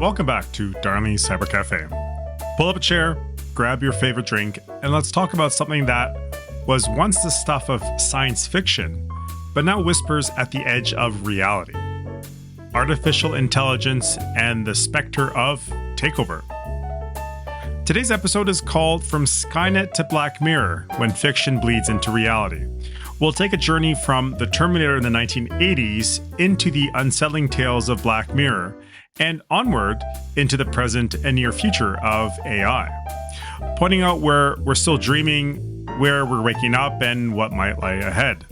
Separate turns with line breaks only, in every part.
Welcome back to Darnleys Cyber Café. Pull up a chair, grab your favorite drink, and let's talk about something that was once the stuff of science fiction, but now whispers at the edge of reality. Artificial intelligence and the specter of takeover. Today's episode is called From Skynet to Black Mirror, When Fiction Bleeds into Reality. We'll take a journey from the Terminator in the 1980s into the unsettling tales of Black Mirror, and onward into the present and near future of AI, pointing out where we're still dreaming, where we're waking up, and what might lie ahead.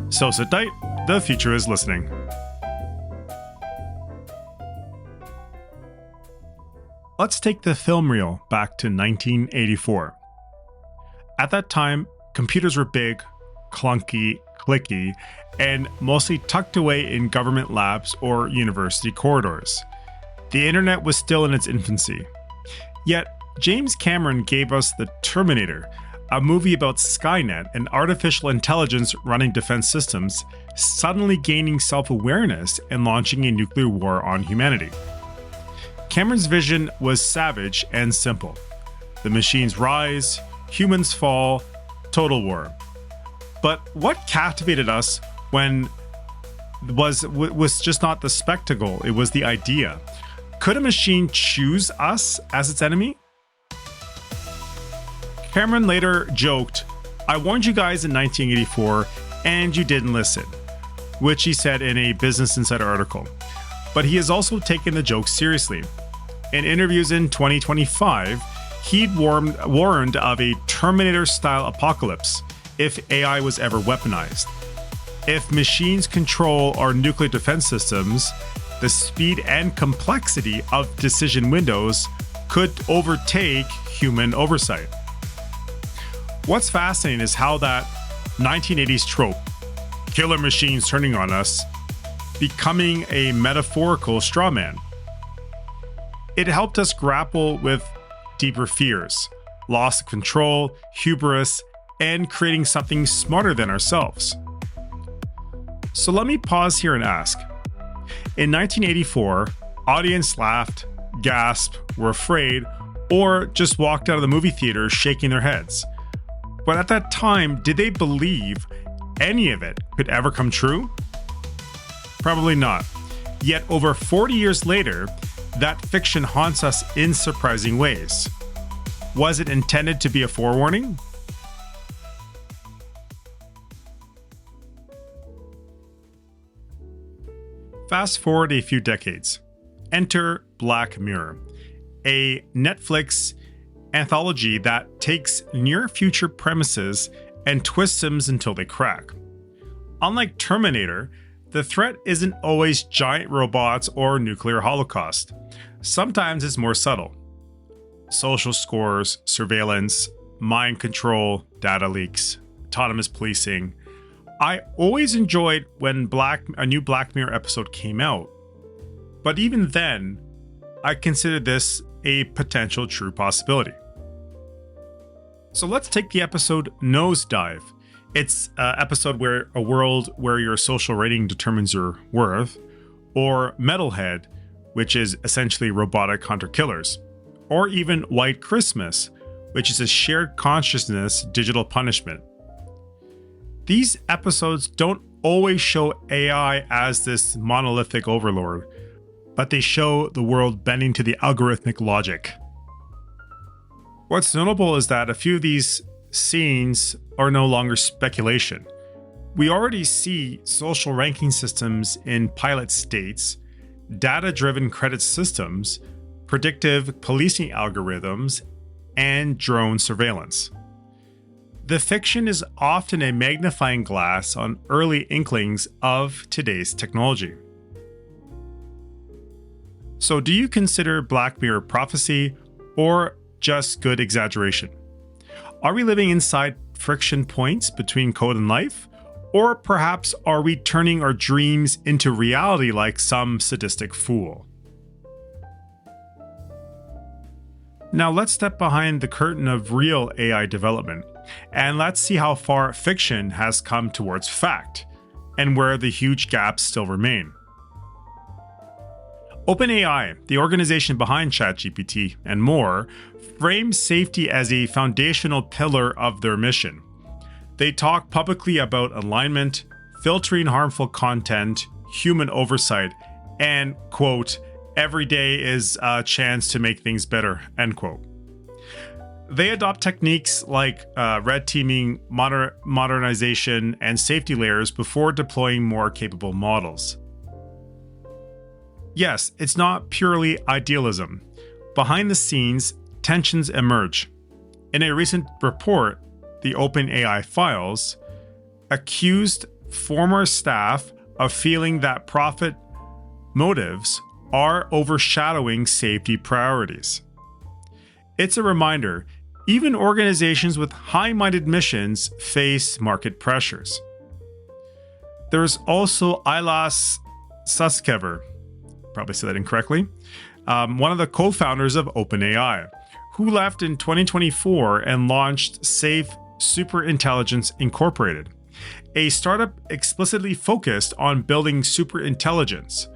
So sit tight, the future is listening. Let's take the film reel back to 1984. At that time, computers were big, clunky, clicky, and mostly tucked away in government labs or university corridors. The internet was still in its infancy. Yet, James Cameron gave us The Terminator, a movie about Skynet and artificial intelligence running defense systems, suddenly gaining self-awareness and launching a nuclear war on humanity. Cameron's vision was savage and simple. The machines rise, humans fall, total war. But what captivated us when was just not the spectacle, it was the idea. Could a machine choose us as its enemy? Cameron later joked, "I warned you guys in 1984 and you didn't listen," which he said in a Business Insider article. But he has also taken the joke seriously. In interviews in 2025, he'd warned of a Terminator-style apocalypse if AI was ever weaponized. If machines control our nuclear defense systems, the speed and complexity of decision windows could overtake human oversight. What's fascinating is how that 1980s trope, killer machines turning on us, becoming a metaphorical straw man. It helped us grapple with deeper fears, loss of control, hubris, and creating something smarter than ourselves. So let me pause here and ask. In 1984, audience laughed, gasped, were afraid, or just walked out of the movie theater shaking their heads. But at that time, did they believe any of it could ever come true? Probably not. Yet over 40 years later, that fiction haunts us in surprising ways. Was it intended to be a forewarning? Fast forward a few decades. Enter Black Mirror, a Netflix anthology that takes near-future premises and twists them until they crack. Unlike Terminator, the threat isn't always giant robots or nuclear holocaust. Sometimes it's more subtle. Social scores, surveillance, mind control, data leaks, autonomous policing. I always enjoyed when a new Black Mirror episode came out, but even then, I considered this a potential true possibility. So let's take the episode Nosedive. It's an episode where a world where your social rating determines your worth, or Metalhead, which is essentially robotic hunter-killers, or even White Christmas, which is a shared consciousness digital punishment. These episodes don't always show AI as this monolithic overlord, but they show the world bending to the algorithmic logic. What's notable is that a few of these scenes are no longer speculation. We already see social ranking systems in pilot states, data-driven credit systems, predictive policing algorithms, and drone surveillance. The fiction is often a magnifying glass on early inklings of today's technology. So do you consider Black Mirror prophecy or just good exaggeration? Are we living inside friction points between code and life? Or perhaps are we turning our dreams into reality like some sadistic fool? Now let's step behind the curtain of real AI development, and let's see how far fiction has come towards fact, and where the huge gaps still remain. OpenAI, the organization behind ChatGPT and more, frames safety as a foundational pillar of their mission. They talk publicly about alignment, filtering harmful content, human oversight, and, quote, every day is a chance to make things better, end quote. They adopt techniques like red teaming, modernization, and safety layers before deploying more capable models. Yes, it's not purely idealism. Behind the scenes, tensions emerge. In a recent report, the OpenAI Files accused former staff of feeling that profit motives are overshadowing safety priorities. It's a reminder, even organizations with high-minded missions face market pressures. There's also Ailas Suskever, probably said that incorrectly, one of the co-founders of OpenAI, who left in 2024 and launched Safe Superintelligence Incorporated, a startup explicitly focused on building superintelligence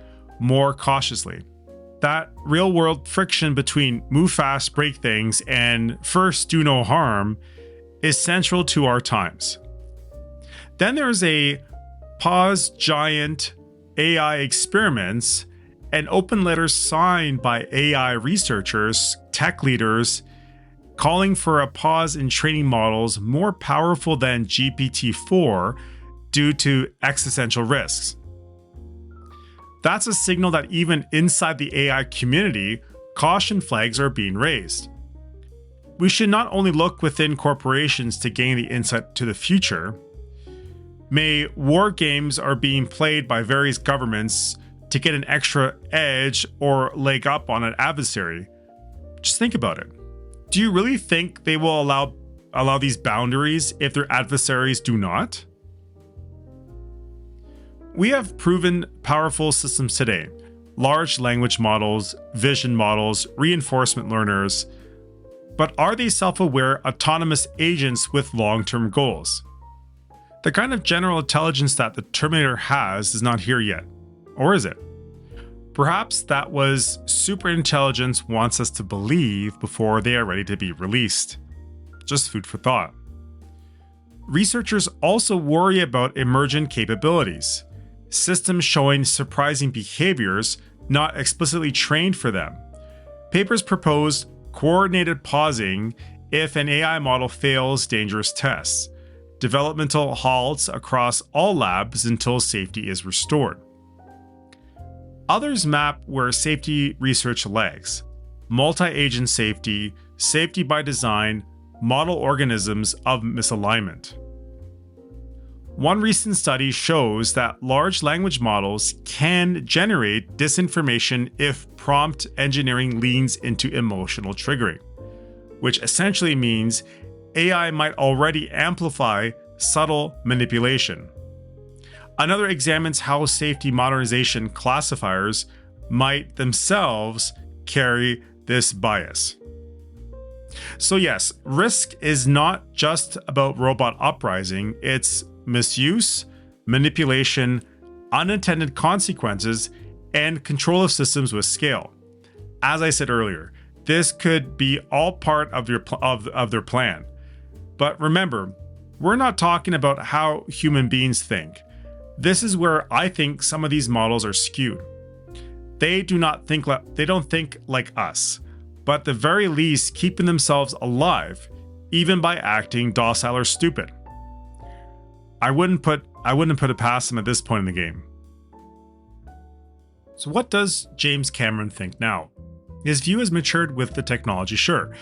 more cautiously. That real-world friction between move fast, break things, and first do no harm is central to our times. Then there's a pause giant AI experiments, an open letter signed by AI researchers, tech leaders, calling for a pause in training models more powerful than GPT-4 due to existential risks. That's a signal that even inside the AI community, caution flags are being raised. We should not only look within corporations to gain the insight to the future. War games are being played by various governments to get an extra edge or leg up on an adversary. Just think about it. Do you really think they will allow these boundaries if their adversaries do not? We have proven powerful systems today. Large language models, vision models, reinforcement learners. But are they self-aware, autonomous agents with long-term goals? The kind of general intelligence that the Terminator has is not here yet. Or is it? Perhaps that was superintelligence wants us to believe before they are ready to be released. Just food for thought. Researchers also worry about emergent capabilities. Systems showing surprising behaviors not explicitly trained for them. Papers propose coordinated pausing if an AI model fails dangerous tests, developmental halts across all labs until safety is restored. Others map where safety research lags: multi-agent safety, safety by design, model organisms of misalignment. One recent study shows that large language models can generate disinformation if prompt engineering leans into emotional triggering, which essentially means AI might already amplify subtle manipulation. Another examines how safety modernization classifiers might themselves carry this bias. So yes, risk is not just about robot uprising, it's misuse, manipulation, unintended consequences, and control of systems with scale. As I said earlier, this could be all part of their plan. But remember, we're not talking about how human beings think. This is where I think some of these models are skewed. They don't think like us, but at the very least keeping themselves alive, even by acting docile or stupid. I wouldn't put it past them at this point in the game. So what does James Cameron think now? His view has matured with the technology, sure.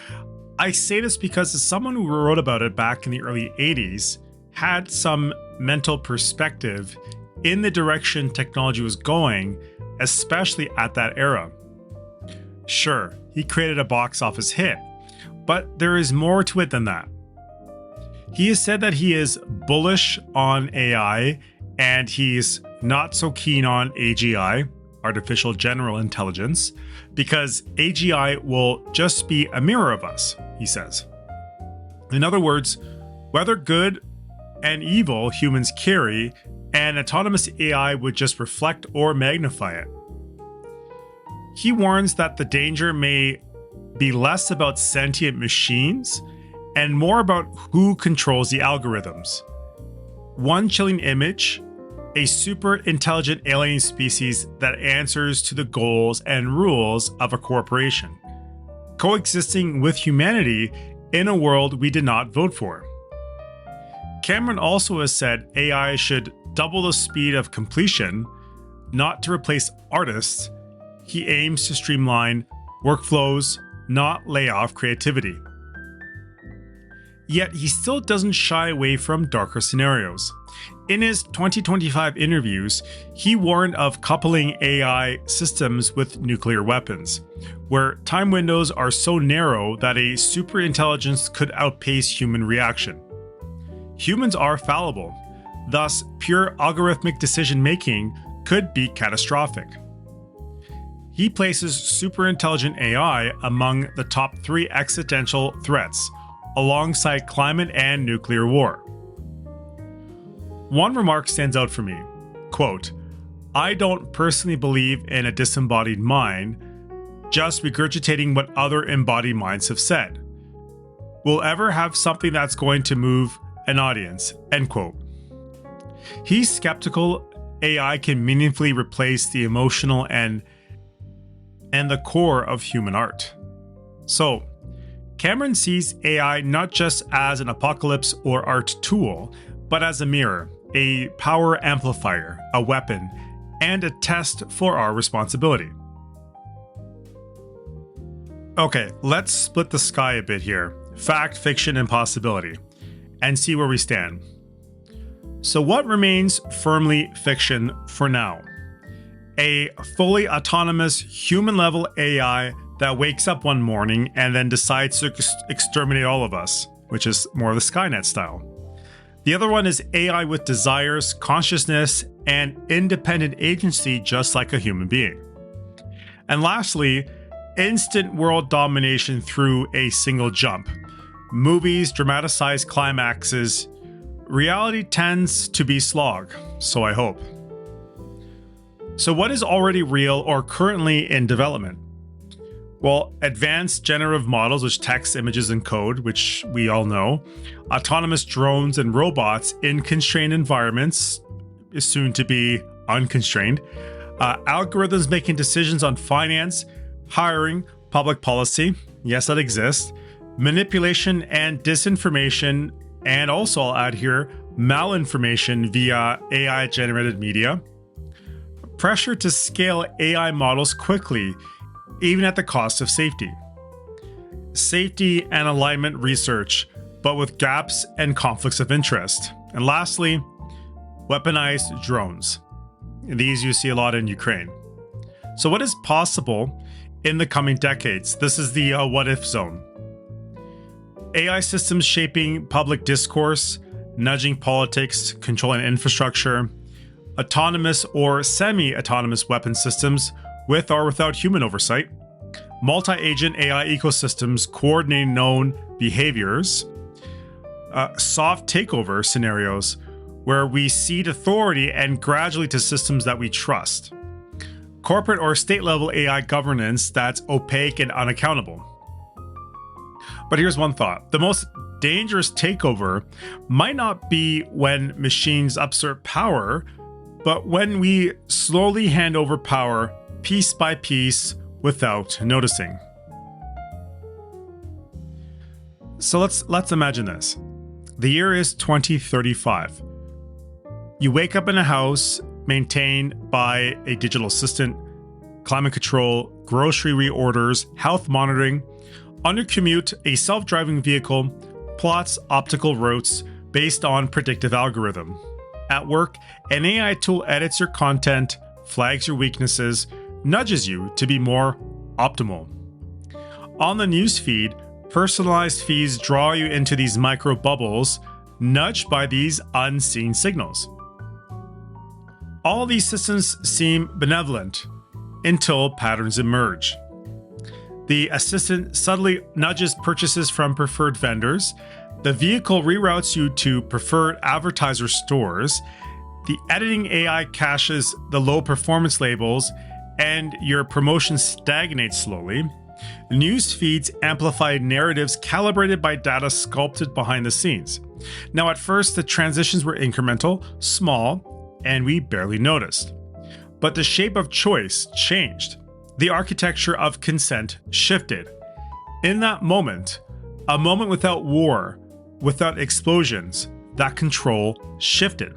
I say this because as someone who wrote about it back in the early 80s, had some mental perspective in the direction technology was going, especially at that era. Sure, he created a box office hit, but there is more to it than that. He has said that he is bullish on AI and he's not so keen on AGI, artificial general intelligence, because AGI will just be a mirror of us, he says. In other words, whether good and evil humans carry, an autonomous AI would just reflect or magnify it. He warns that the danger may be less about sentient machines and more about who controls the algorithms. One chilling image: a super intelligent alien species that answers to the goals and rules of a corporation, coexisting with humanity in a world we did not vote for. Cameron also has said AI should double the speed of completion, not to replace artists. He aims to streamline workflows, not lay off creativity. Yet he still doesn't shy away from darker scenarios. In his 2025 interviews, he warned of coupling AI systems with nuclear weapons, where time windows are so narrow that a superintelligence could outpace human reaction. Humans are fallible, thus pure algorithmic decision-making could be catastrophic. He places superintelligent AI among the top 3 existential threats, alongside climate and nuclear war. One remark stands out for me, quote, "I don't personally believe in a disembodied mind, just regurgitating what other embodied minds have said. We'll ever have something that's going to move an audience," end quote. He's skeptical AI can meaningfully replace the emotional and the core of human art. So, Cameron sees AI not just as an apocalypse or art tool, but as a mirror, a power amplifier, a weapon, and a test for our responsibility. Okay, let's split the sky a bit here. Fact, fiction, and possibility, and see where we stand. So what remains firmly fiction for now? A fully autonomous human-level AI that wakes up one morning and then decides to exterminate all of us, which is more of the Skynet style. The other one is AI with desires, consciousness, and independent agency just like a human being. And lastly, instant world domination through a single jump. Movies dramatize climaxes. Reality tends to be slog, so I hope. So what is already real or currently in development? Well, advanced generative models, which text, images, and code, which we all know, autonomous drones and robots in constrained environments, is soon to be unconstrained, algorithms making decisions on finance, hiring, public policy, yes, that exists, manipulation and disinformation, and also I'll add here, malinformation via AI-generated media, pressure to scale AI models quickly, even at the cost of safety. Safety and alignment research, but with gaps and conflicts of interest. And lastly, weaponized drones. These you see a lot in Ukraine. So what is possible in the coming decades? This is the what-if zone. AI systems shaping public discourse, nudging politics, controlling infrastructure, autonomous or semi-autonomous weapon systems with or without human oversight, multi-agent AI ecosystems coordinating known behaviors, soft takeover scenarios where we cede authority and gradually to systems that we trust, corporate or state-level AI governance that's opaque and unaccountable. But here's one thought. The most dangerous takeover might not be when machines usurp power, but when we slowly hand over power piece by piece without noticing. So let's imagine this. The year is 2035. You wake up in a house maintained by a digital assistant, climate control, grocery reorders, health monitoring. On your commute, a self-driving vehicle plots optical routes based on predictive algorithm. At work, an AI tool edits your content, flags your weaknesses, nudges you to be more optimal. On the newsfeed, personalized feeds draw you into these micro bubbles, nudged by these unseen signals. All these systems seem benevolent until patterns emerge. The assistant subtly nudges purchases from preferred vendors. The vehicle reroutes you to preferred advertiser stores. The editing AI caches the low performance labels, and your promotion stagnates slowly, news feeds amplify narratives calibrated by data sculpted behind the scenes. Now, at first, the transitions were incremental, small, and we barely noticed. But the shape of choice changed. The architecture of consent shifted. In that moment, a moment without war, without explosions, that control shifted.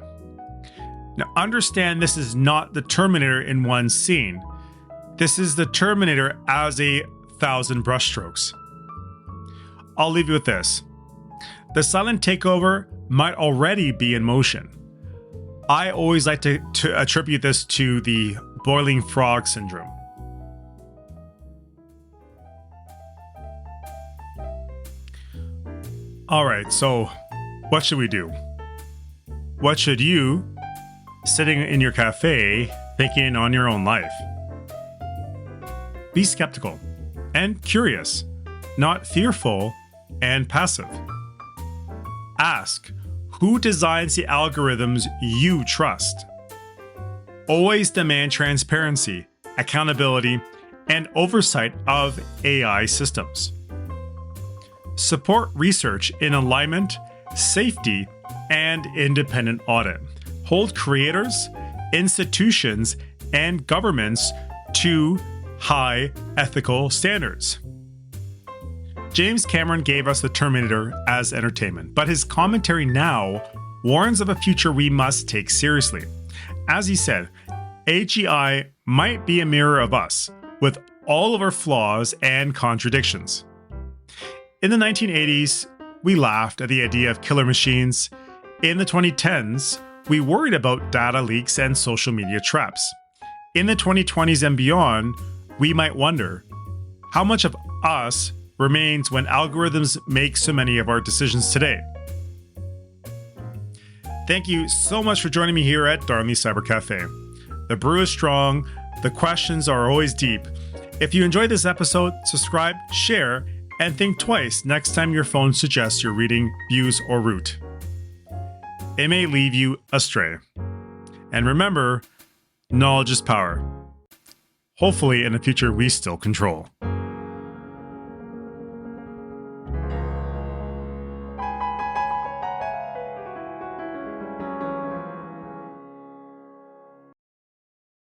Now, understand this is not the Terminator in one scene. This is the Terminator as 1,000 brushstrokes. I'll leave you with this. The silent takeover might already be in motion. I always like to attribute this to the boiling frog syndrome. All right, so what should we do? What should you, sitting in your cafe, thinking on your own life? Be skeptical and curious, not fearful and passive. Ask, who designs the algorithms you trust? Always demand transparency, accountability, and oversight of AI systems. Support research in alignment, safety, and independent audit. Hold creators, institutions, and governments to high ethical standards. James Cameron gave us the Terminator as entertainment, but his commentary now warns of a future we must take seriously. As he said, AGI might be a mirror of us, with all of our flaws and contradictions. In the 1980s, we laughed at the idea of killer machines. In the 2010s, we worried about data leaks and social media traps. In the 2020s and beyond, we might wonder, how much of us remains when algorithms make so many of our decisions today? Thank you so much for joining me here at Darnleys Cyber Café. The brew is strong, the questions are always deep. If you enjoyed this episode, subscribe, share, and think twice next time your phone suggests you're reading Views or Root. It may lead you astray. And remember, knowledge is power. Hopefully in the future we still control.